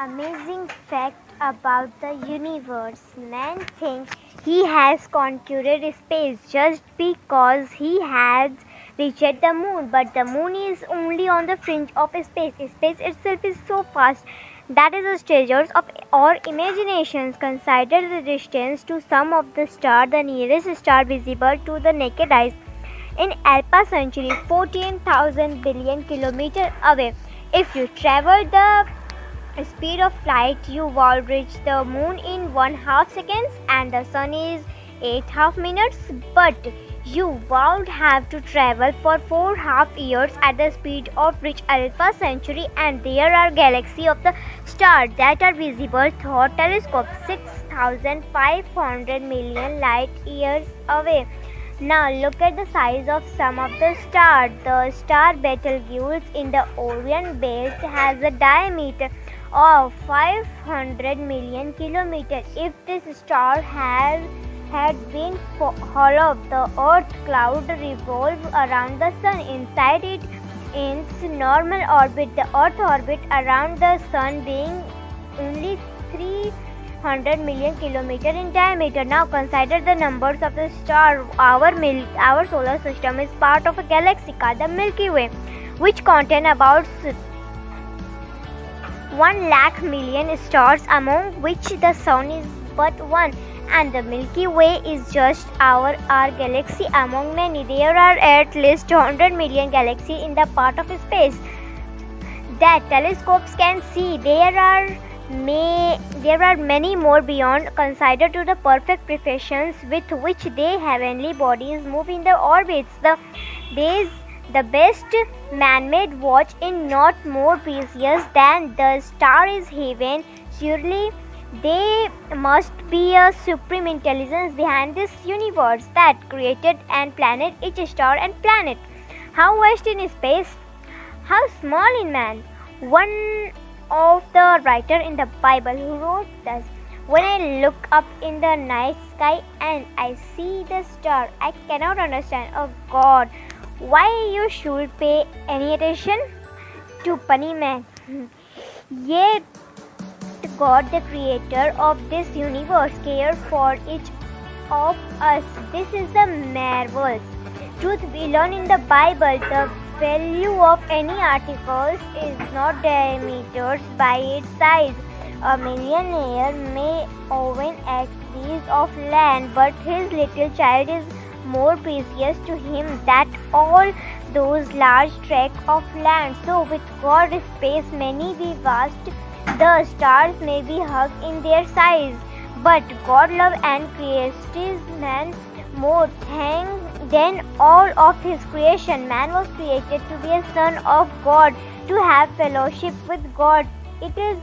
amazing fact about the universe. Man thinks he has conquered space just because he has reached the moon, but the moon is only on the fringe of space. Space itself is so vast that is the treasures of our imaginations. Consider the distance to some of the stars, the nearest star visible to the naked eyes in Alpha Centauri, 14,000 billion kilometers away. If you travel the speed of light, you will reach the moon in 1/2 seconds and the sun is 8 minutes. But you would have to travel for 4.5 years at the speed of reach Alpha Centauri, and there are galaxies of the stars that are visible through telescope 6,500 million light years away. Now look at the size of some of the stars. The star Betelgeuse in the Orion Belt has a diameter of 500 million kilometers. If this star had been hollow, the Earth cloud revolve around the sun inside it in its normal orbit. The Earth orbit around the sun being only 300 million kilometers in diameter. Now consider the numbers of the stars. Our solar system is part of a galaxy called the Milky Way, which contain about 1,00,000,000 stars, among which the sun is but one, and the Milky Way is just our galaxy among many. There are at least 100 million galaxies in the part of space that telescopes can see. There are many more beyond. Consider to the perfect precision with which the heavenly bodies move in their orbits. The best man-made watch is not more precious than the star is heaven. Surely there must be a supreme intelligence behind this universe that created and planned each star and planet. How vast in space, how small in man. One of the writer in the Bible who wrote this: when I look up in the night sky and I see the star, I cannot understand, oh God, why you should pay any attention to funny man. Yet God, the creator of this universe, cares for each of us. This is the marvelous truth we learn in the Bible. The value of any article is not diameters by its size. A millionaire may own acres of land, but his little child is more precious to him than all those large tracts of land. So with God, space may be vast, the stars may be hugged in their size, but God loves and creates man more than all of his creation. Man was created to be a son of God, to have fellowship with God. It is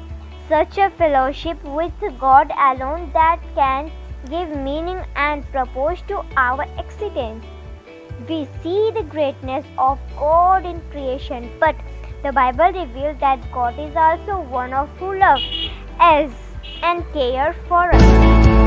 such a fellowship with God alone that can give meaning and purpose to our existence. We see the greatness of God in creation, but the Bible reveals that God is also one who loves us and cares for us.